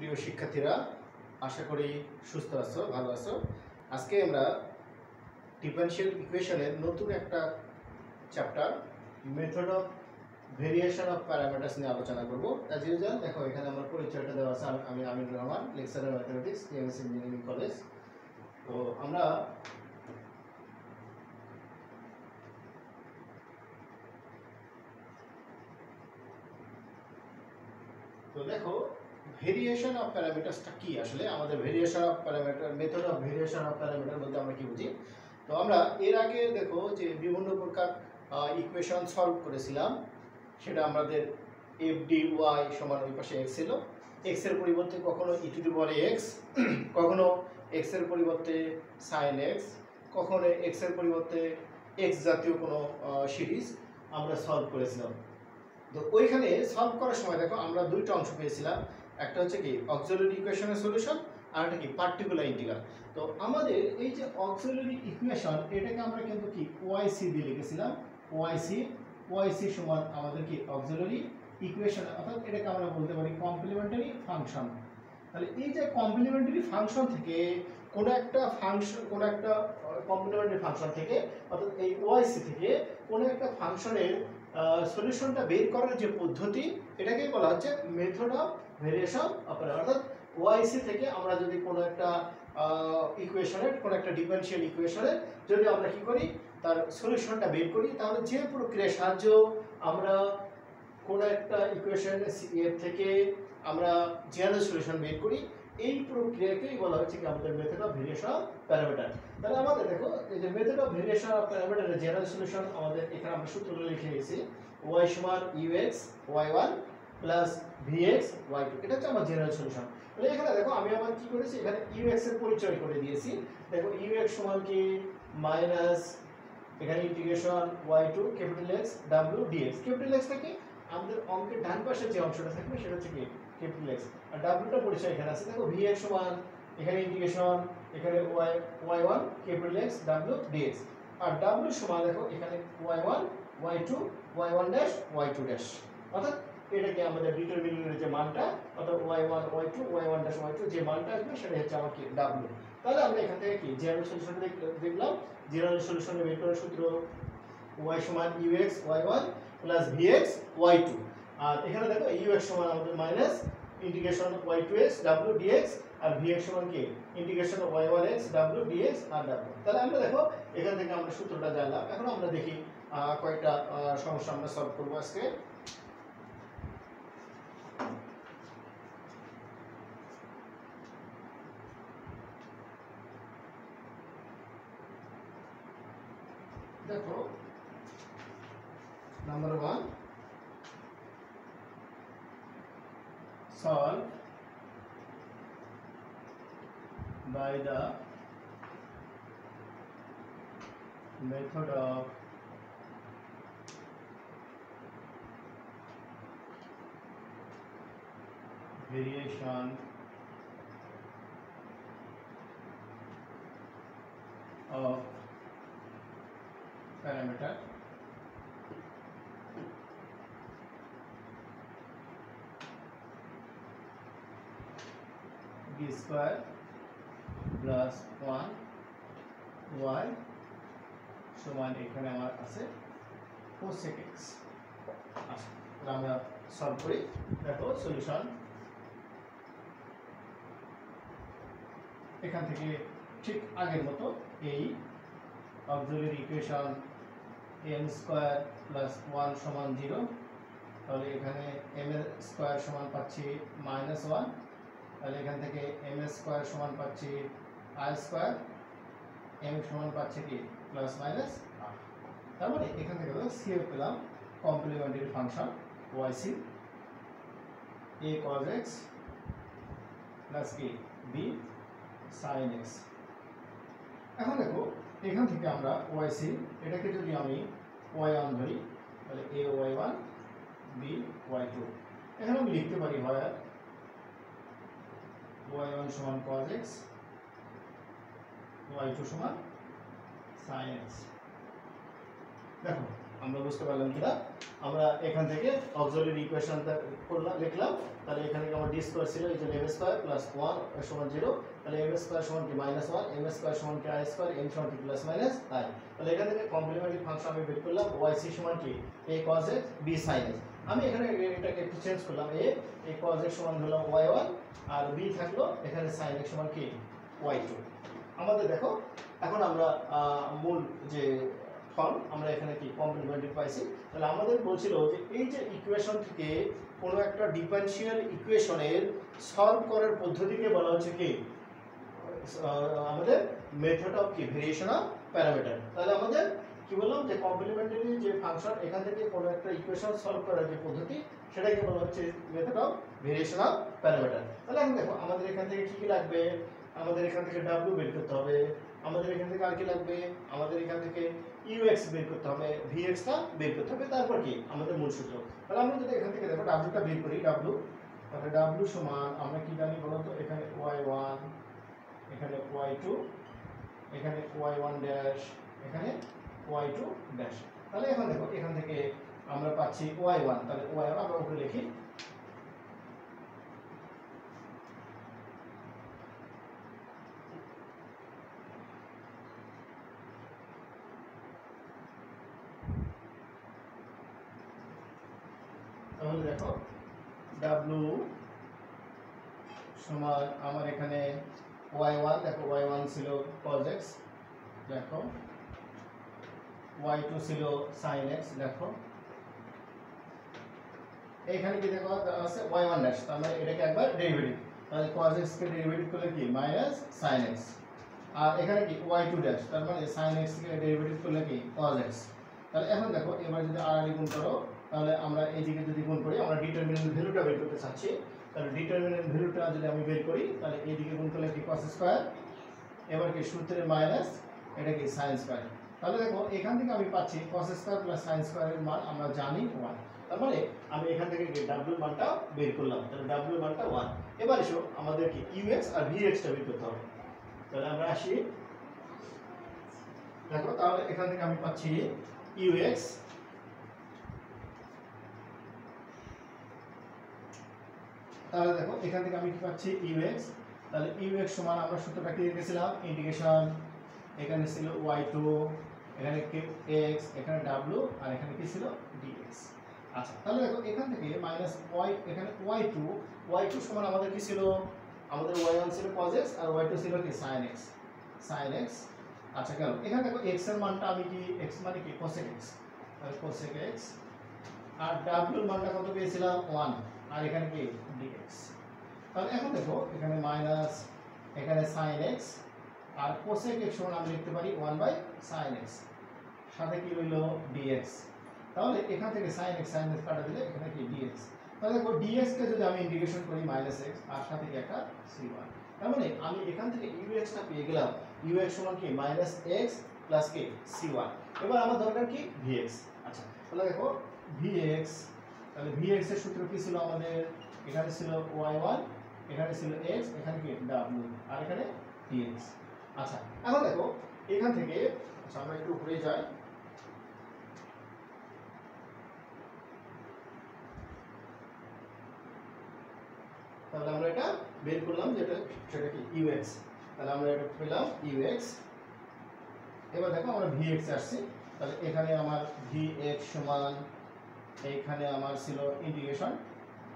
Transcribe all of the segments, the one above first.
প্রিয় শিক্ষার্থীরা, আশা করি সুস্থ আছো, ভালো আছো। আজকে আমরা ডিফারেনশিয়াল ইকুয়েশনের নতুন একটা chapter method of variation of parameters নিয়ে আলোচনা করব। অ্যাজ ইউজুয়াল দেখো এখানে আমার পরিচয়টা দেওয়া আছে। আমি Aminur Rahman, lecturer mathematics, TMS engineering college. তো আমরা দেখো ভেরিয়েশন অফ প্যারামিটারসটা কি আসলে, আমাদের variation of parameter, method of variation of parameter বলতে আমরা কি বুঝি। তো আমরা এর আগে দেখো যে বিভিন্ন প্রকার ইকুয়েশন সলভ করেছিলাম। সেটা আমাদের এফ ডি ওয়াই সমান ওই পাশে এক্স ছিল, এক্স এর পরিবর্তে কখনো ই টু দি পাওয়ার এক্স, কখনো এক্স এর পরিবর্তে সাইন এক্স, কখনো এক্স এর পরিবর্তে এক্স জাতীয় কোনো সিরিজ আমরা সলভ করেছিলাম। তো ওইখানে সলভ করার সময় দেখো আমরা দুইটা অংশ পেয়েছিলাম, একটা হচ্ছে কি অক্সিলারি ইকুয়েশনের সলিউশন, আর একটা কি পার্টিকুলার ইন্টিগ্রাল। তো আমাদের এই যে অক্সিলারি ইকুয়েশন, এটাকে আমরা কিন্তু কি ওয়াইসি দিয়ে লিখেছিলাম। ওয়াইসি সমান আমাদের কি অক্সিলারি ইকুয়েশন, অর্থাৎ এটাকে আমরা বলতে পারি কমপ্লিমেন্টারি ফাংশন। তাহলে এই যে কমপ্লিমেন্টারি ফাংশন থেকে কোনো একটা কমপ্লিমেন্টারি ফাংশন থেকে, অর্থাৎ এই ওয়াইসি থেকে কোনো একটা ফাংশনের সলিউশনটা বের করার যে পদ্ধতি, এটাকেই বলা হচ্ছে method of variation of parameter. অর্থাৎ ওয়াইসি থেকে আমরা যদি কোনো একটা ইকুয়েশনের, কোনো একটা ডিফারেনশিয়াল ইকুয়েশনের যদি আমরা কি করি, তার সলিউশনটা বের করি, তাহলে যে প্রক্রিয়ার সাহায্য আমরা কোনো একটা ইকুয়েশন এর থেকে আমরা জেনারেল সলিউশন বের করি, এই প্রক্রিয়াকেই বলা হচ্ছে কি আমাদের method of variation of parameter. তাহলে আমাদের দেখো এই যে মেথড অফ ভেরিয়েশন অফ প্যারামিটারের জেনারেল সলিউশন আমাদের এখানে আমরা সূত্রটা লিখে নিয়েছি, y সমান ux y1 plus vx y2, এটা হচ্ছে আমার জেনারেল সলিউশন। তাহলে এখানে দেখো আমি আবার কি করেছি, এখানে ux এর পরিচয় করে দিয়েছি। দেখো ux সমান কি মাইনাস এখানে integration y2 capital x w dx। Capital x থেকে আমাদের অঙ্কের ডান পাশে যে অংশটা থাকবে সেটা হচ্ছে কি ক্যাপিটাল x, আর w টা পরিচয় এখানে আছে। দেখো vx সমান এখানে ইন্টিগ্রেশন এখানে y1 capital x w dx, আর w সমান দেখো এখানে y1 y2 y1 dash y2 dash, অর্থাৎ এটাকে আমাদের ডিটারমিনেন্টের যে মানটা, অর্থাৎ y1 y2 y1 dash y2 যে মানটা আসবে সেটা হচ্ছে আমার কি w। তাহলে আমরা এখান থেকে কি জেনারেল সলিউশন দেখলাম। জেনারেল সলিউশনের বের করার সূত্র y সমান ux y1 plus vx y2, আর এখানে দেখো ux সমান আমাদের minus integration y2x w dx, আর vx সমান কি ইন্টিগ্রেশন y1x w dx আর w। তাহলে আমরা দেখো এখান থেকে আমরা সূত্রটা জানলাম। এখন আমরা দেখি কয়েকটা সমস্যা আমরা সলভ করব আজকে। দেখো number 1, solve by the method of variation of parameter b square plus 1 y সমান এখানে আমার আছে cosec x। আচ্ছা, আমরা সলভ করি। দেখো সলিউশন এখান থেকে ঠিক আগের মতো, এই auxiliary equation m square plus 1 সমান 0, তাহলে এখানে m এর স্কয়ার সমান পাচ্ছি -1, তাহলে এখান থেকে m এর স্কয়ার সমান পাচ্ছি i স্কয়ার, m সমান পাচ্ছি কি প্লাস মাইনাস r। তার মানে এখান থেকে c পেলাম complimentary function yc a cos x plus কি b sin x। এখন দেখো এখান থেকে আমরা yc এটাকে যদি আমি y1 ধরি, তাহলে a y1 b y2, এখানে আমি লিখতে পারি হয় y1 সমান cos x y2 সমান sin x। দেখো আমরা বুঝতে পারলাম কিনা। আমরা এখান থেকে অক্সিলারি ইকুয়েশনটা করলাম, লিখলাম। তাহলে এখানে আমার ডি স্কয়ার ছিল, এই জন্য m স্কয়ার প্লাস 1 সমান 0। তাহলে m স্কয়ার সমান কি -1, m স্কয়ার সমান কি i স্কয়ার, m সমান কি প্লাস মাইনাস i। তাহলে এখান থেকে কমপ্লিমেন্টারি ফাংশন আমি বের করলাম, yc সমান কি a cos x b sin x। আমি এখানে এটাকে একটু চেঞ্জ করলাম, a cos x সমান হলো y1 আর b থাকলো এখানে sin x সমান কি y2। আমাদের দেখো এখন আমরা মূল যে ফর্ম আমরা এখানে কি কমপ্লিমেন্টারি পাইছি। তাহলে আমাদের বলছিল যে এই যে ইকুয়েশন থেকে কোনো একটা ডিফারেনশিয়াল ইকুয়েশনের সলভ করার পদ্ধতিকে বলা হচ্ছে কি আমাদের মেথড অফ কি ভেরিয়েশন অফ প্যারামিটার। তাহলে আমাদের কি বললাম যে কমপ্লিমেন্টারি যে ফাংশন এখান থেকে কোনো একটা ইকুয়েশন সলভ করার যে পদ্ধতি সেটাকে বলা হচ্ছে method of variation of parameter. তাহলে এখন দেখো আমাদের এখান থেকে কি কি লাগবে, আমাদের এখান থেকে w বের করতে হবে, আমাদের এখান থেকে আর কি লাগবে, আমাদের এখান থেকে ux বের করতে হবে, vx টা বের করতে হবে, তারপর কি আমাদের মূল সূত্র। তাহলে আমরা যদি এখান থেকে দেখো w টা বের করি, w তাহলে w সমান আমরা কি জানি বলো তো, এখানে y1 এখানে y2 এখানে y1 ড্যাশ এখানে y2 ড্যাশ। তাহলে এখন দেখো এখান থেকে আমরা পাচ্ছি y1, তাহলে y1 আমরা উপরে লিখি, তাহলে দেখো w সমান আমার এখানে y1, দেখো y1 ছিল cos x, দেখো y2 ছিল sin x, দেখো এখানে কি দেখো আছে y1 ড্যাশ, তার মানে এটাকে একবার ডেরিভেটিভ, তাহলে cos x কে ডেরিভেটিভ করলে কি মাইনাস sin x, আর এখানে কি y2 ড্যাশ, তার মানে sin x কে ডেরিভেটিভ করলে কি cos x। তাহলে এখন দেখো এবার যদি আর গুণ করো, তাহলে আমরা এইদিকে যদি গুণ করি, আমরা ডিটারমিনেন্ট ভ্যালুটা বের করতে চাচ্ছি, তাহলে ডিটারমিনেন্ট ভ্যালুটা যদি আমি বের করি তাহলে এইদিকে গুণ করলে কি cos স্কয়ার, এবার কি সূত্রে মাইনাস এটা কি sin স্কয়ার। তাহলে দেখো এখান থেকে আমি পাচ্ছি cos স্কয়ার প্লাস sin স্কয়ারের মান আমরা জানি 1, তার মানে আমি এখান থেকে কি w এর মানটা বের করলাম, তাহলে w এর মানটা 1। এবার এসো আমাদের কি ux আর vx টা বের করতে হবে। তাহলে আমরা আসি, দেখো তাহলে এখান থেকে আমি পাচ্ছি ux, তাহলে দেখো এখান থেকে আমি কি পাচ্ছি ux, তাহলে ux সমান আমরা সূত্রটা কি লিখেছিলাম, ইন্টিগ্রেশন এখানে ছিল y2 এখানে x এখানে w আর এখানে কি ছিল dx। আচ্ছা তাহলে দেখো এখান থেকে মাইনাস y এখানে y2 সমান আমাদের কি ছিল, আমাদের y1 ছিল cos x আর y2 ছিল কি sin x। আচ্ছা গেল, এখানে দেখো x এর মানটা আমি কি x মানে কি cosec x, তাহলে cosec x আর w এর মানটা কত পেয়েছিলাম 1 আর এখানে কি dx। তাহলে এখন দেখো এখানে মাইনাস এখানে sin x আর cosec x সমান আমি লিখতে পারি 1/sin x, সাথে কি রইল dx। তাহলে এখান থেকে sin x কাটা দিলে এখানে কি dx। তাহলে দেখো dx কে যদি আমি ইন্টিগ্রেশন করি -x আর সাথে কি একটা c1, তার মানে আমি এখান থেকে ux টা পেয়ে গেলাম, ux সমান কি -x প্লাস কি c1। এবার আমার দরকার কি vx। আচ্ছা তাহলে দেখো vx, তাহলে vx এর সূত্র কি ছিল আমাদের, এখানে ছিল y1 এখানে ছিল x এখানে কি w আর এখানে dx। আচ্ছা এখন দেখো এখান থেকে, আচ্ছা আমরা একটু উপরে যাই, তাহলে আমরা এটা বের করলাম যেটা সেটা কি ux, তাহলে আমরা এটা পেলাম ux। এবার দেখো আমরা vx আসছে, তাহলে এখানে আমার vx সমান এইখানে আমার ছিল ইন্টিগ্রেশন,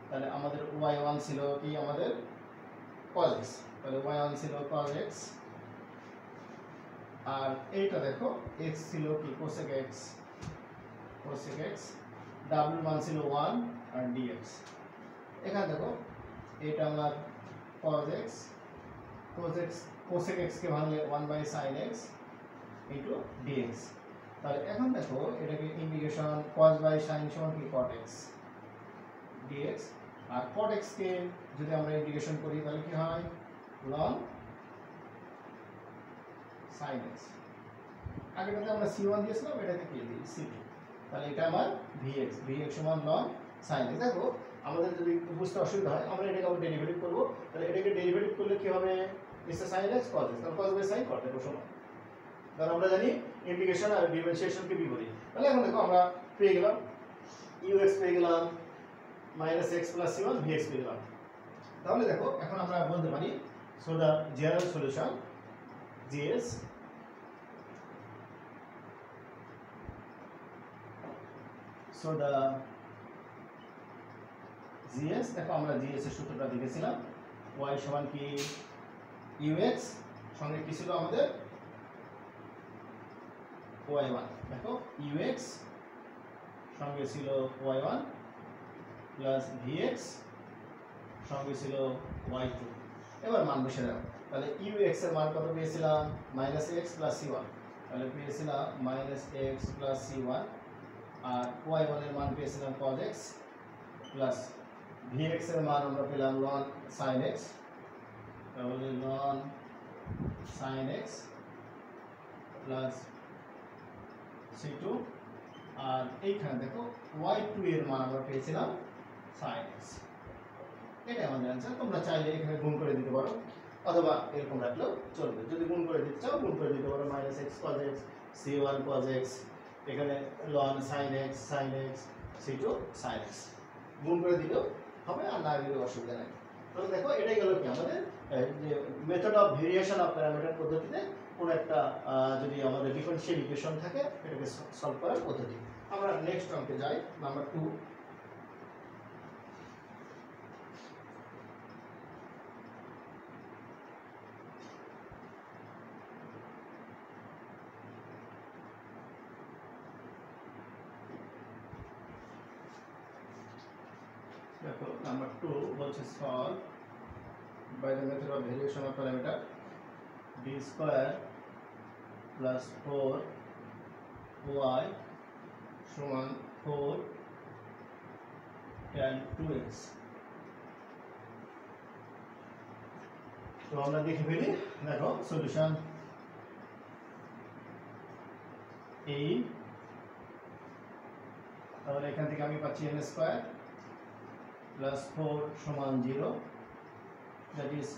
তাহলে আমাদের y1 ছিল কি আমাদের cos x, তাহলে y1 ছিল cos x আর এইটা দেখো x ছিল কি cosec x, w মান ছিল 1 আর dx। এখানে দেখো এটা আমার cosec x কে ভাঙলে 1/sin x into dx। তাহলে এখন দেখো এটাকে ইন্টিগ্রেশন cos/sin সমান কি cot x dx, আর cot x কে যদি আমরা ইন্টিগ্রেশন করি তাহলে কি হয় ln sin x। আগেটাতে আমরা c1 দিয়েছিলাম, এটাতে কি দিই c2, তাহলে এটা আমার vx সমান ln sin x। দেখো আমাদের যদি বুঝতে অসুবিধা হয় আমরা এটাকে আবার ডেরিভেটিভ করব, তাহলে এটাকে ডেরিভেটিভ করলে কি হবে, sin x cos x, তাহলে cos/sin cot x সমান কারণ আমরা জানি ইন্টিগ্রেশন আর ডিফারেন্সিয়েশনকে বিপরীত। তাহলে এখন দেখো আমরা পেয়ে গেলাম ux পেয়ে গেলাম -x + c1 vx পেয়ে গেলাম। তাহলে দেখো এখন আমরা বলতে পারি so the general solution GS so the GS দেখো আমরা GS এর সূত্রটা দেখেছিলাম y সমান কি ux সঙ্গে কি ছিল আমাদের y1 দেখো ux সঙ্গে ছিল y1 প্লাস vx সঙ্গে ছিল y2। এবার মান বসে দাও, তাহলে ux এর মান কত পেয়েছিলাম -x + c1, তাহলে পেয়েছিলাম -x + c1 আর y1 এর মান পেয়েছিলাম cos x প্লাস vx এর মান আমরা পেলাম ln sin x, তাহলে ln sin x plus c2 আর এইখানে দেখো y2 এর মান আমরা পেয়েছিলাম sin x। এটা আমাদের आंसर। তোমরা চাইলে এখানে গুণ করে দিতে পারো অথবা এরকম রাখলেও চলবে। যদি গুণ করে দিতে চাও গুণ করে দিতে পারো -x cos x c1 cos x এখানে ln sin x c2 sin x গুণ করে দিলেও হবে আর না দিলেও অসুবিধা নেই। তাহলে দেখো এটাই গেল কি আমাদের যে method of variation of parameter পদ্ধতিতে কোন একটা যদি আমাদের ডিফারেনশিয়াল ইকুয়েশন থাকে এটাকে সলভ করার পদ্ধতি। আমরা নেক্সট অঙ্কে যাই, নাম্বার 2। দেখো নাম্বার 2 বলছে solve by the method of variation of parameter d square plus 4y সমান 4 tan 2x। তো আমরা দেখে ফেলি, দেখো সলিউশন এই, তাহলে এখান থেকে আমি পাচ্ছি m স্কয়ার প্লাস 4 সমান 0, that is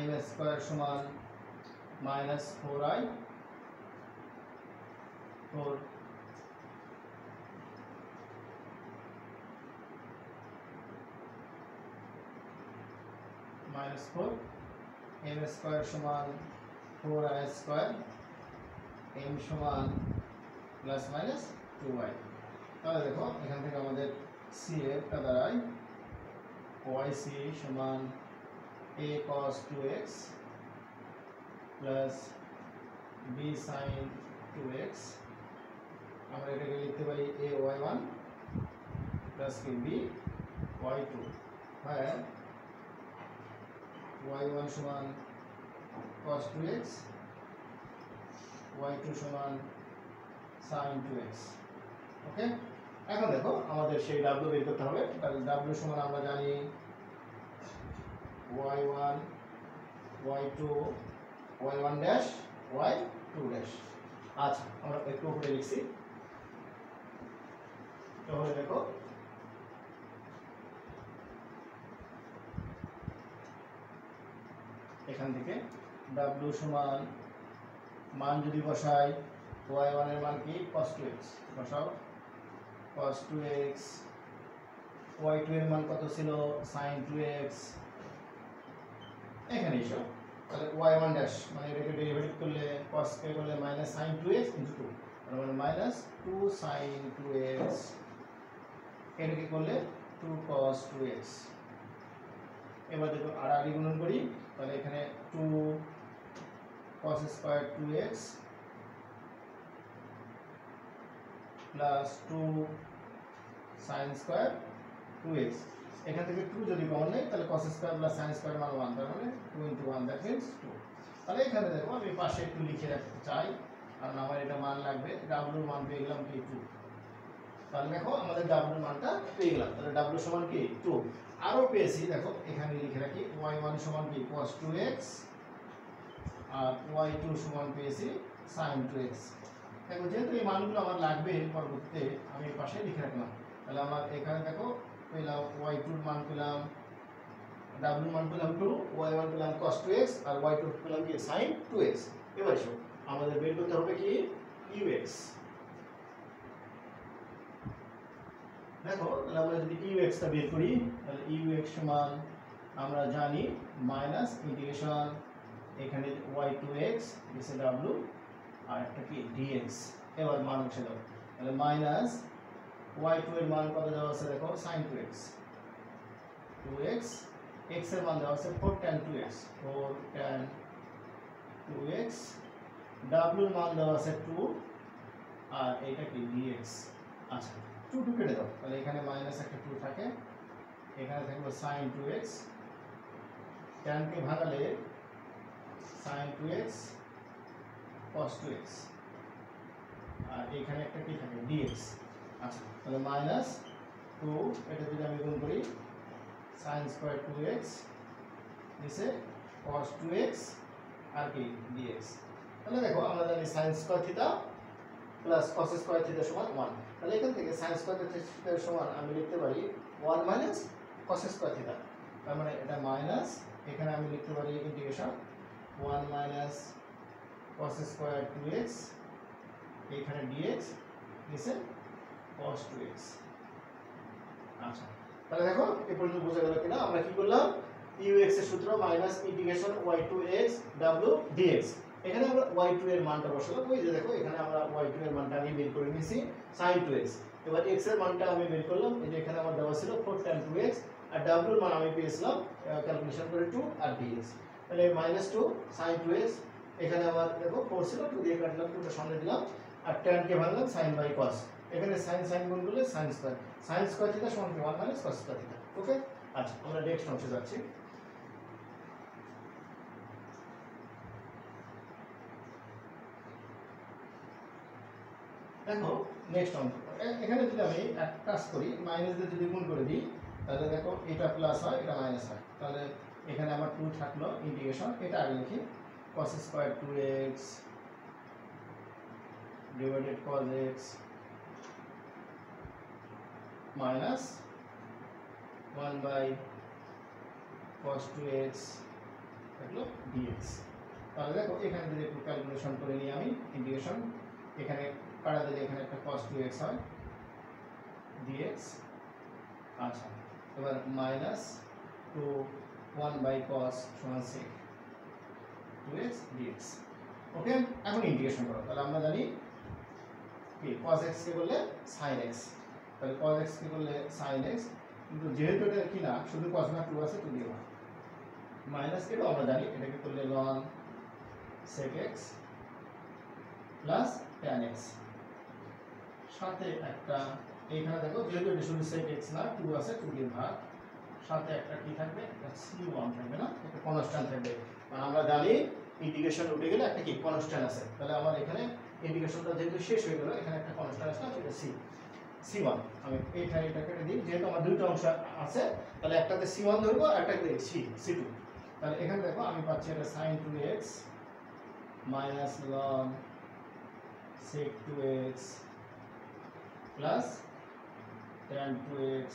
m স্কয়ার সমান -4i 4 -4 m স্কয়ার সমান 4i স্কয়ার m সমান প্লাস মাইনাস 2i। তাহলে দেখো এখান থেকে আমাদের c এরটা দাঁড়ায় yc সমান a cos 2x plus b sin 2x। আমরা এটাকে লিখতে পারি a y1 প্লাস কি b y2, হ্যাঁ y1 সমান cos 2x y2 সমান sin 2x। ওকে, এখন দেখো আমাদের সেই w বের করতে হবে। তাহলে w সমান আমরা জানি y1 y2 y1 dash y2 dash. আচ্ছা আমরা একটু উপরে লিখছি, তাহলে দেখো এখান থেকে w সমান মান যদি বসাই y1 এর মান কি cos 2x বসাও, cos 2x, y2 এর মান কত ছিল sin 2x, এখানে এসো। তাহলে y1 ড্যাশ মানে এটাকে ডেরিভেটিভ করলে cos কে করলে মাইনাস sin 2x ইনটু 2, তার মানে মাইনাস 2 sin 2x, এটাকে করলে 2 cos 2x। এবার দেখো আড়াআড়ি গুণন করি, তাহলে এখানে 2 cos square 2x plus 2 sin square 2x। এখান থেকে 2 যদি কমন নেই তাহলে cos square plus sin square মান 1, তার মানে 2 * 1 দ্যাট মিন্স 2। তাহলে এখানে দেখো আমি পাশে একটু লিখে রাখতে চাই কারণ আমার এটা মান লাগবে। w এর মান পেয়ে গেলাম কি 2। তাহলে দেখো আমাদের w এর মানটা পেয়ে গেলাম। তাহলে w সমান কি 2। আরো পেয়েছি দেখো এখানে লিখে রাখি y1 সমান কি cos 2x আর y2 সমান পেয়েছি sin 2x। দেখো যেহেতু এই মানগুলো আমার লাগবে পরবর্তীতে আমি এই পাশে লিখে রাখলাম। তাহলে আমার এখানে দেখো পেলাম y2 এর মান পেলাম, w এর মান পেলাম 2, y1 পেলাম cos 2x আর y2 পেলাম কি sin 2x। এবার এসো আমাদের বের করতে হবে কি ux। দেখো তাহলে আমরা যদি ux টা বের করি তাহলে ux সমান আমরা জানি মাইনাস ইন্টিগ্রেশন এখানে y2x দিছে w আর একটা কি dx। এবার মান বসে দাও তাহলে মাইনাস y2 এর মান কত দেওয়া আছে দেখো sin 2x 2x x এর মান দেওয়া আছে 4 tan 2x 4 tan 2x w এর মান দেওয়া আছে 2 আর এটা কি dx। আচ্ছা 2 2 কেটে দাও তাহলে এখানে মাইনাস একটা 2 থাকে এখানে থাকবে sin 2x tan কে ভাঙালে sin 2x cos 2x আর এখানে একটা কি থাকে dx। আচ্ছা তাহলে মাইনাস 2 এটা যদি আমি গুণ করি sin স্কয়ার 2x দিছে cos 2x আর কি dx। তাহলে দেখো আমরা জানি sin square theta plus cos square theta সমান 1। তাহলে এখান থেকে sin স্কয়ার থিটা সমান আমি লিখতে পারি 1 মাইনাস cos স্কয়ার থিটা। তার মানে এটা মাইনাস এখানে আমি লিখতে পারি integration 1 minus cos square 2x এখানে dx নিচে cos 2x। আচ্ছা তাহলে দেখো এই পর্যন্ত বোঝা গেল কিনা আমরা কি করলাম ux এর সূত্র minus integration y2x w dx। এখানে আমরা y2 এর মানটা বসালাম ওই যে দেখো এখানে আমরা y2 এর মানটা আমি বের করে নিয়েছি sin 2x। এবার x এর মানটা আমি বের করলাম এই যে এখানে আমার দেওয়া ছিল 4 tan 2x আর w এর মান আমি পেয়েছিলাম ক্যালকুলেশন করে 2 আর dx। তাহলে -2 sin 2x এখানে আমার দেখো 4 ছিল 2 দিয়ে কাটলাম 2টা সামনে দিলাম আর tan কে ভাঙলাম sin বাই cos এখানে sin sin গুণ করলে sin স্কয়ার থিটা সমান কি 1 মাইনাস cos স্কয়ার থিটা। ওকে আচ্ছা আমরা নেক্সট অংশে যাচ্ছি। দেখো নেক্সট অংশ এখানে যদি আমি এক কাজ করি মাইনাস দিয়ে যদি গুণ করে দিই তাহলে দেখো এটা প্লাস হয় এটা মাইনাস হয় তাহলে এখানে আমার 2 থাকলো ইন্টিগ্রেশন এটা আগে লিখি cos square 2x divided cos x minus 1 by cos 2x থাকলো dx। তাহলে দেখো এখানে যদি একটু ক্যালকুলেশন করে নিই আমি ইন্টিগ্রেশন এখানে কাটা দিলে এখানে একটা cos 2x হয় dx। আচ্ছা এবার মাইনাস 1 বাই cos সমান sec 2x dx। ওকে এখন ইন্টিগ্রেশন করো তাহলে আমরা জানি কি cos x কে বললে sin x তাহলে cos x কে বললে sin x কিন্তু যেহেতু এটা কি না শুধু cos না 2 আছে 2 দিয়ে ভাগ মাইনাস এটা আমরা জানি এটাকে করলে ln sec x plus tan x সাথে একটা এইখানে দেখো যেহেতু এটা শুধু sec x না 2 আছে 2 দিয়ে ভাগ সাথে একটা কি থাকবে একটা c1 থাকবে না একটা কনস্ট্যান্ট থাকবে মানে আমরা জানি ইন্টিগ্রেশন উঠে গেলে একটা কি কনস্ট্যান্ট আছে তাহলে আমার এখানে ইন্টিগ্রেশনটা যেহেতু শেষ হয়ে গেল এখানে একটা কনস্ট্যান্ট আছে সেটা c1 আমি এইখানে এটা কেটে দিই যেহেতু আমার দুটো অংশ আছে তাহলে একটাতে c1 ধরবো আর একটাতে c2 তাহলে এখানে দেখো আমি পাচ্ছি এটা sin 2x minus ln sec 2x plus tan 2x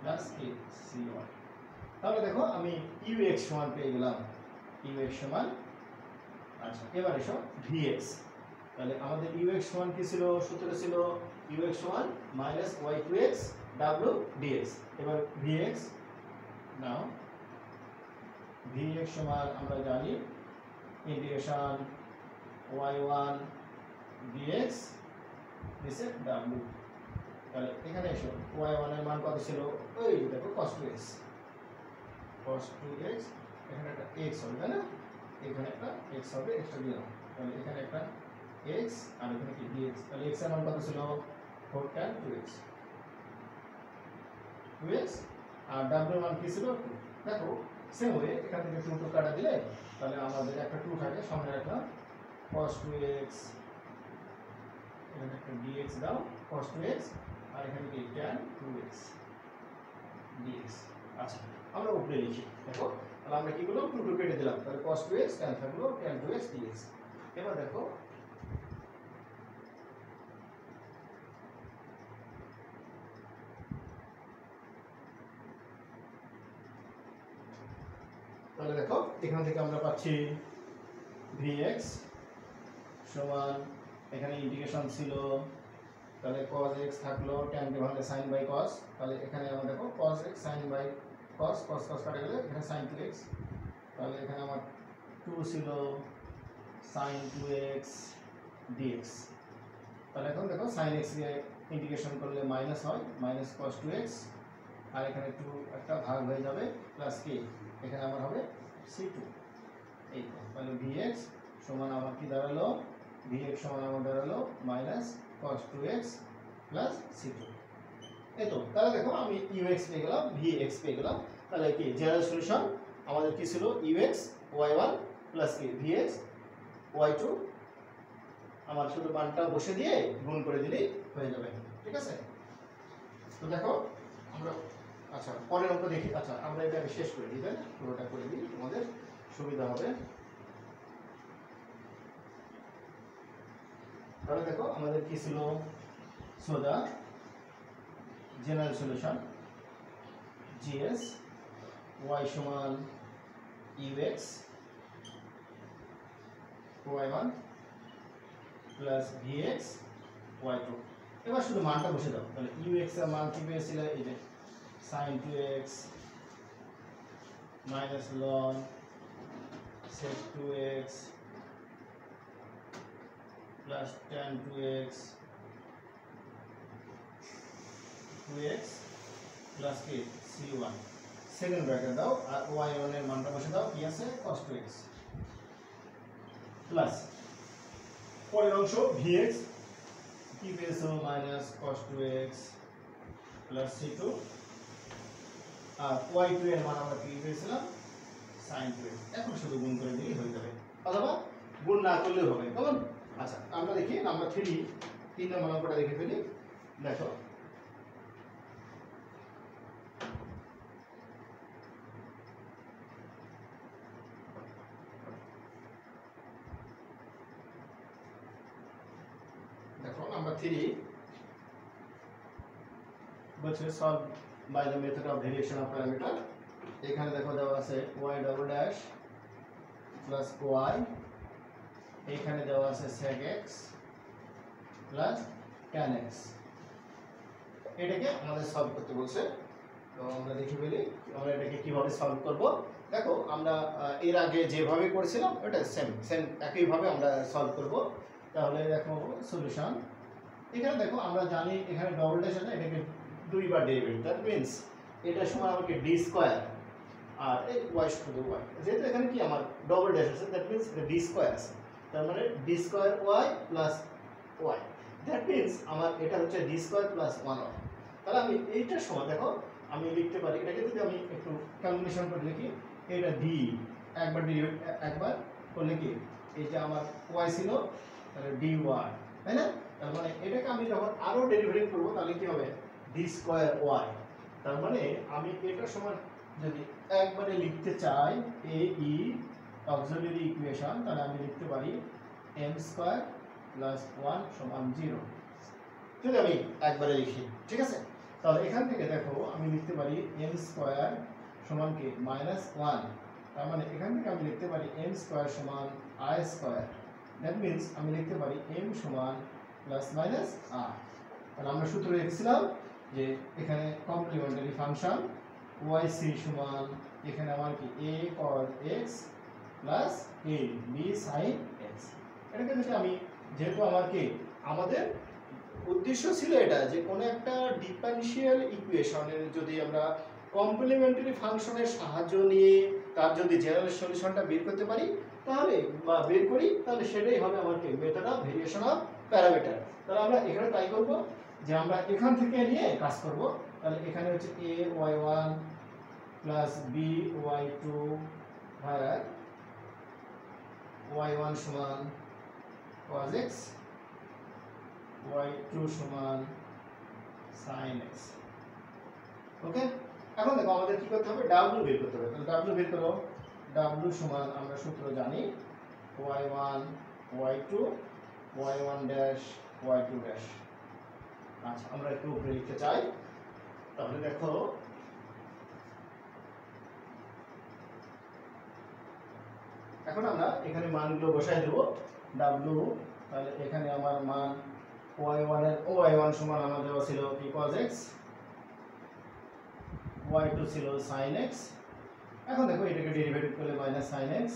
plus c1। তাহলে দেখো আমি ux সমান পেয়ে গেলাম ux সমান আচ্ছা এবার এসো vx তাহলে আমাদের ux সমান কি ছিল সূত্র ছিল ux সমান -y2x w dx। এবার vx নাও vx সমান আমরা জানি ইন্টিগ্রেশন y1 dx দিছে w। তাহলে এখানে এসো y1 এর মান কত ছিল ওই দেখো cos 2x এখানে একটা x হবে তাই না এখানে একটা x হবে এক্সট্রা দিলাম তাহলে এখানে একটা x আর এখানে কি dx তাহলে x এর মান কত ছিল 4 tan 2x আর w এর মান কি ছিল 2। দেখো সেম ওয়ে এখান থেকে 2 কাটা দিলে তাহলে আমাদের একটা 2 থাকে সামনে একটা cos 2x এখানে একটা dx দাও cos 2x আর এখানে কি tan 2x dx। আচ্ছা আমরা উপরে লিখি দেখো তাহলে আমরা কি করলাম 2 কেটে দিলাম তাহলে cos 2x tan থাকলো tan 2x dx। এবার দেখো তাহলে দেখো এখান থেকে আমরা পাচ্ছি vx সমান এখানে ইন্টিগ্রেশন ছিল, তাহলে cos x থাকলো tan কে ভাঙলে sin বাই cos, তাহলে এখানে আমরা দেখো cos x sin by cos, cos cos কাটা গেলে এখানে sin 2x, তাহলে এখানে আমার 2 ছিল sin 2x dx। তাহলে এখন দেখো sin x কে ইন্টিগ্রেশন করলে মাইনাস হয়, মাইনাস cos 2x, আর এখানে 2 একটা ভাগ হয়ে যাবে প্লাস কি এখানে আমার হবে c2। এই তো তাহলে vx সমান আমার কি দাঁড়ালো, vx সমান আমার দাঁড়ালো minus cos 2x plus c2। এই তো তাহলে দেখো আমি ux পেয়ে গেলাম, vx পেয়ে গেলাম। তাহলে কি জেনারেল সলিউশন আমাদের কি ছিল, ux y1 প্লাস কি vx y2, আমার শুধু মানটা বসে দিয়ে গুণ করে দিলেই হয়ে যাবে, ঠিক আছে। তো দেখো আমরা আচ্ছা পরের অঙ্ক দেখি। আচ্ছা আমরা এটা শেষ করে দিই, তাই না, পুরোটা করে দিই তোমাদের সুবিধা হবে। তাহলে দেখো আমাদের কি ছিল, সোজা জেনারেল সলিউশন gs y সমান ux y1 plus vx y2। এবার শুধু মানটা বসে দাও, তাহলে ux এর মান কি পেয়েছিল, এই যে sin 2x minus ln sec 2x plus tan 2x plus কি c1, সেকেন্ড ব্র্যাকেট দাও আর y1 এর মানটা বসে দাও, কি আছে cos 2x প্লাস পরের অংশ vx কি পেয়েছো minus cos 2x plus c2, আর y2 এর মান আমরা কি পেয়েছিলাম sin 2x। এখন শুধু গুণ করে দিলেই হয়ে যাবে, অথবা গুণ না করলেও হবে, কেমন। আচ্ছা আমরা দেখি নাম্বার 3 নম্বর অঙ্কটা দেখে ফেলি। দেখো number 3 বলছে solve by the method of variation of parameter. এখানে দেখো দেওয়া আছে y double dash plus y, এখানে দেওয়া আছে sec x plus tan x। এটাকে আমাদের সলভ করতে বলছে, তো আমরা দেখে ফেলি আমরা এটাকে কিভাবে সলভ করব। দেখো আমরা এর আগে যেভাবে করেছিলাম ওটা সেম একইভাবে আমরা সলভ করব। তাহলে দেখো সলিউশন, এখানে দেখো আমরা জানি এখানে ডবল ড্যাশ আছে, এটাকে দুইবার ডেরিভেটিভ, দ্যাট মিন্স এটা সমান আমাকে ডি স্কয়ার আর এই y শুধু y, যেহেতু এখানে কি আমার ডবল ড্যাশ আছে দ্যাট মিন্স এটা ডি স্কয়ার আছে, তার মানে D square y plus y, that means আমার এটা হচ্ছে ডি স্কয়ার প্লাস 1y। তাহলে আমি এইটার সমান দেখো আমি লিখতে পারি, এটাকে যদি আমি একটু ক্যালকুলেশন করে লিখি, এটা ডি একবার করলে কি এই যে আমার y ছিল তাহলে dy, তাই না। তার মানে এটাকে আমি যখন আরো ডেরিভেটিভ করব তাহলে কি হবে ডি স্কয়ার y। তার মানে আমি এটা সমান যদি একবারে লিখতে চাই এ ই অক্সিলারি ইকুয়েশন, তাহলে আমি লিখতে পারি m স্কয়ার প্লাস 1 সমান 0, যদি আমি একবারে লিখি, ঠিক আছে। তাহলে এখান থেকে দেখো আমি লিখতে পারি m স্কয়ার সমান কি মাইনাস 1, তার মানে এখান থেকে আমি লিখতে পারি m স্কয়ার সমান i স্কয়ার, দ্যাট মিন্স আমি লিখতে পারি m সমান প্লাস মাইনাস r। তাহলে আমরা সূত্র লিখছিলাম যে এখানে কমপ্লিমেন্টারি ফাংশন yc সমান এখানে আমার কি a cos x plus a b sin x। এটাকে যদি আমি যেহেতু আমার কি আমাদের উদ্দেশ্য ছিল এটা যে কোনো একটা ডিফারেনশিয়াল ইকুয়েশনের যদি আমরা কমপ্লিমেন্টারি ফাংশনের সাহায্য নিয়ে তার যদি জেনারেল সলিউশনটা বের করতে পারি তাহলে বা বের করি তাহলে সেটাই হবে আমার কি method of variation of parameter. তাহলে আমরা এখানে ট্রাই করব যে আমরা এখান থেকে নিয়ে কাজ করব। তাহলে এখানে হচ্ছে a y1 plus b y2 ভাগ y1 সমান cos x, y2 সমান sin x। ওকে, এখন দেখো আমাদের কি করতে হবে, w বের করতে হবে। তাহলে w বের করো, w সমান আমরা সূত্র জানি y1 y2 y1 dash y2 dash. আচ্ছা আমরা একটু উপরে লিখতে চাই, তাহলে দেখো এখন আমরা এখানে মানগুলো বসাই দেব। w তাহলে এখানে আমার মান y1 এর y1 সমান আমার দেওয়া ছিল কি cos x, y2 ছিল sin x। এখন দেখো এটাকে ডেরিভেটিভ করলে মাইনাস sin x,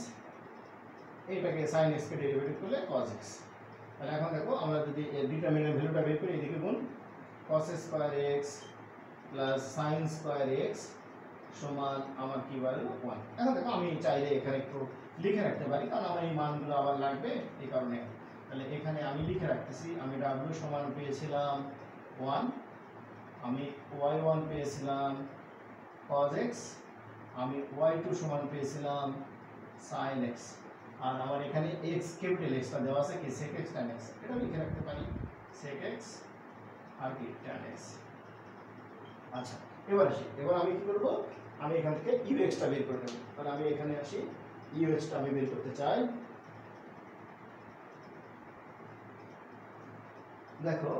এটাকে sin x কে ডেরিভেটিভ করলে cos x। তাহলে এখন দেখো আমরা যদি এর ডিটারমিনেন্ট ভ্যালুটা বের করি, এদিকে গুণ cos square x plus sin square x সমান আমার কি বার হলো 1। এখন দেখো আমি চাইলে এখানে একটু লিখে রাখতে পারি, কারণ আমার এই মানগুলো আবার লাগবে এই কারণে। তাহলে এখানে আমি লিখে রাখতেছি, আমি w সমান পেয়েছিলাম 1, আমি y1 পেয়েছিলাম cos x, আমি y2 সমান পেয়েছিলাম sin x, আর আমার এখানে x ক্যাপিটাল x টা দেওয়া আছে কি sec x tan x, এটা লিখে রাখতে পারি sec x আর কি tan x। আচ্ছা এবার আসি, এবার আমি কি করব, আমি এখান থেকে ux টা বের করে নেব। তাহলে আমি এখানে আসি, ux টা আমি বের করতে চাই। দেখো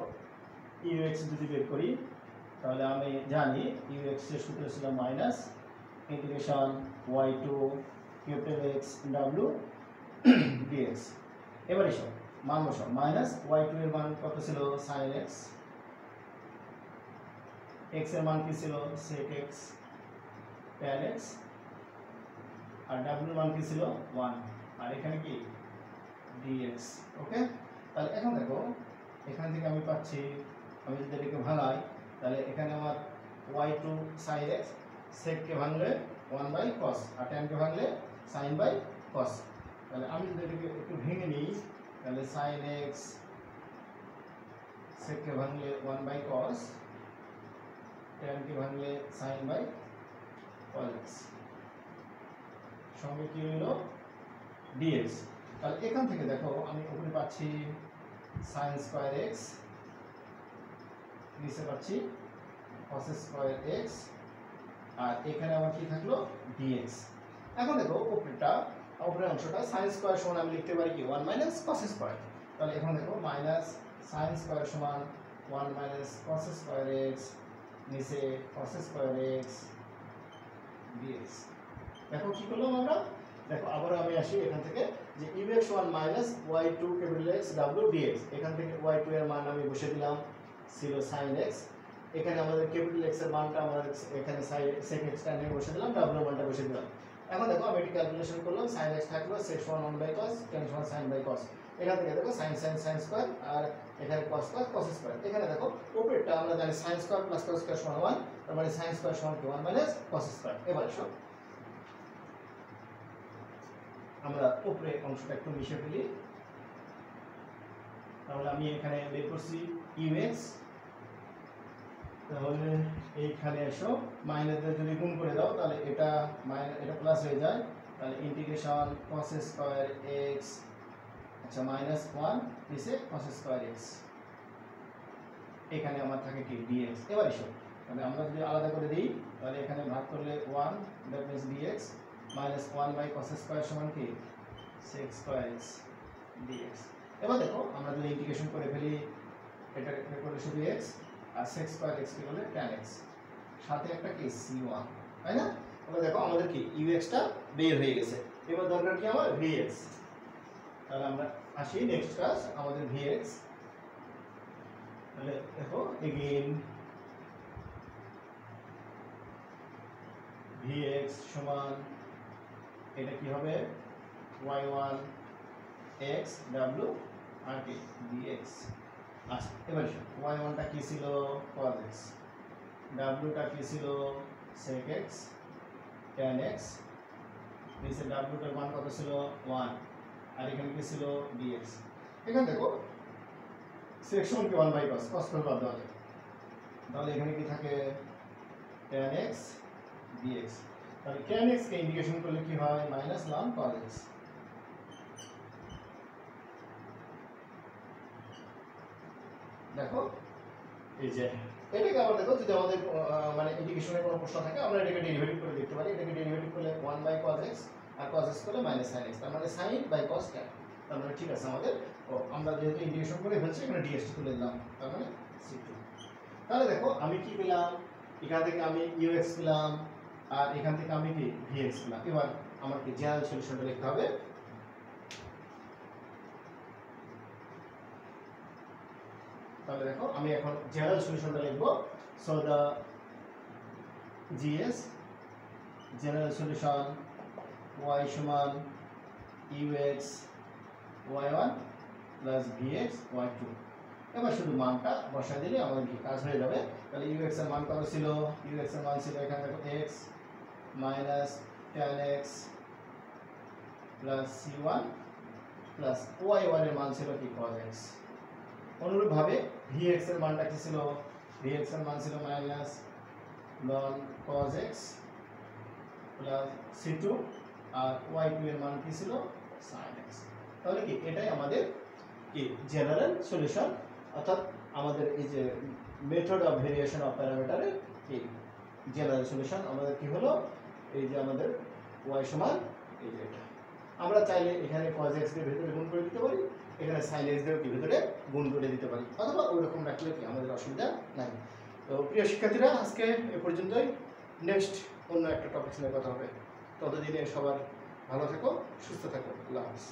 ux যদি বের করি তাহলে আমি জানি ux এর সূত্র ছিল minus integration y2 capital x w dx। এবার এসো মান বসাও, মাইনাস y2 এর মান কত ছিল sin x, x এর মান কি ছিল sec x tan x, আর w এর মান কি ছিল 1, আর এখানে কি dx। ওকে, তাহলে এখন দেখো এখান থেকে আমি পাচ্ছি, আমি যদি এটাকে ভাঙাই তাহলে এখানে আমার y2 sin x, sec কে ভাঙলে 1/cos, আর tan কে ভাঙলে sin/cos। তাহলে আমি যদি এটাকে একটু ভেঙে নিই তাহলে sin x sec কে ভাঙলে 1/cos, tan কে ভাঙলে sin/cos x, সঙ্গে কি হলো dx। তাহলে এখান থেকে দেখো আমি উপরে পাচ্ছি sin স্কয়ার x, নিচে পাচ্ছি cos স্কয়ার x, আর এখানে আমার কি থাকলো dx। এখন দেখো উপরের অংশটা sin স্কয়ার সমান আমি লিখতে পারি কি 1 মাইনাস cos স্কয়ার। তাহলে এখন দেখো মাইনাস sin স্কয়ার সমান 1 মাইনাস cos স্কয়ার x, নিচে cos স্কয়ার x dx। দেখো কি করলাম আমরা, দেখো আবার আমি আসি এখান থেকে যে ux 1 minus y2 capital x w dx, এখান থেকে y2 এর মান আমি বসে দিলাম ছিল sin x, এখানে আমাদের ক্যাপিটাল x এর মানটা আমরা এখানে sec x tan এ বসে দিলাম, w এর মানটা বসে দিলাম। এখন দেখো আমি এটা ক্যালকুলেশন করলাম, sin x থাকলো sec সমান 1/cos, tan সমান sin/cos। এখান থেকে দেখো sin স্কয়ার, আর এখানে cos স্কয়ার। এখানে দেখো উপরেরটা আমরা জানি sin square plus cos square সমান 1, তার মানে sin স্কয়ার সমান কি 1 মাইনাস cos স্কয়ার। এবার এসো আমরা উপরে অংশটা একটু মিশে ফেলি। তাহলে আমি এখানে বের করছি ux, তাহলে এইখানে এসো মাইনাস দিয়ে যদি গুণ করে দাও তাহলে এটা এটা প্লাস হয়ে যায়, তাহলে ইন্টিগ্রেশন cos স্কয়ার x, আচ্ছা মাইনাস 1 নিচে cos স্কয়ার x, এখানে আমার থাকে কি dx। এবার এসো তাহলে আমরা যদি আলাদা করে দিই তাহলে এখানে ভাগ করলে 1, that means dx minus 1/cos square সমান কি sec স্কয়ার x dx। এবার দেখো আমরা যদি ইন্টিগ্রেশন করে ফেলি, এটা করলে শুধু x, আর sec স্কয়ার x কে বলে tan x, সাথে একটা কি c1, তাই না? তাহলে দেখো আমাদের কি ux টা বের হয়ে গেছে। এবার দরকার কি আমার vx। তাহলে আমরা আসি নেক্সট ক্লাস আমাদের vx। তাহলে দেখো এগেইন vx সমান এটা কি হবে y1 x w আর কি dx। আচ্ছা এবার y1 টা কি ছিল cos x, w টা কি ছিল sec x tan x, নিচে w টার মান কত ছিল 1, আর এখানে কি ছিল dx। এখানে দেখো সেকশন কি 1/cos, cos করে বাদ দাও, তাহলে এখানে কি থাকে tan x dx। তাহলে tan x কে ইন্টিগ্রেশন করলে কি হয় মাইনাস ln cos x। দেখো এই যে এটাকে আবার দেখো যদি আমাদের মানে ইন্টিগ্রেশনের কোনো প্রশ্ন থাকে আমরা এটাকে ডেরিভেটিভ করে দেখতে পারি। এটাকে ডেরিভেটিভ করলে 1/cos x আর cos x করলে -sin x, তার মানে sin/cos tan। তার মানে ঠিক আছে আমাদের, আমরা যেহেতু ইন্টিগ্রেশন করে ফেলছি এখানে dx তুলে দিলাম, তার মানে c2। তাহলে দেখো আমি কি পেলাম, এখান থেকে আমি ux পেলাম, আর এখান থেকে আমি কি vx পেলাম। এবার আমার কি জেনারেল সলিউশনটা লিখতে হবে। তাহলে দেখো আমি এখন জেনারেল সলিউশনটা লিখব। So the GS general solution y সমান ux y1 plus vx y2। এবার শুধু মানটা বসায় দিলে আমাদের কি কাজ হয়ে যাবে। তাহলে ux এর মান কত ছিল? ux এর মান ছিল এখানে দেখো x minus tan x plus c1 plus y1 এর মান ছিল কি cos x। অনুরূপভাবে vx এর মানটা কি ছিল? vx এর মান ছিল minus ln cos x plus c2 আর y2 এর মান কি ছিল? sin x। তাহলে কি এটাই আমাদের কি জেনারেল সলিউশন, অর্থাৎ আমাদের এই যে মেথড অফ ভেরিয়েশন অফ প্যারামিটারের কি জেনারেল সলিউশন আমাদের কি হলো, এই যে আমাদের y সমান এই যে এটা। আমরা চাইলে এখানে cos x দিয়ে ভিতরে গুণ করে দিতে পারি, এখানে sin x দিয়ে কি ভিতরে গুণ করে দিতে পারি, অথবা ওইরকম রাখলে কি আমাদের অসুবিধা নাই। তো প্রিয় শিক্ষার্থীরা, আজকে এ পর্যন্তই। নেক্সট অন্য একটা টপিক নিয়ে কথা হবে। ততদিনে সবার ভালো থেকো, সুস্থ থাকো। আল্লাহ হাফেজ।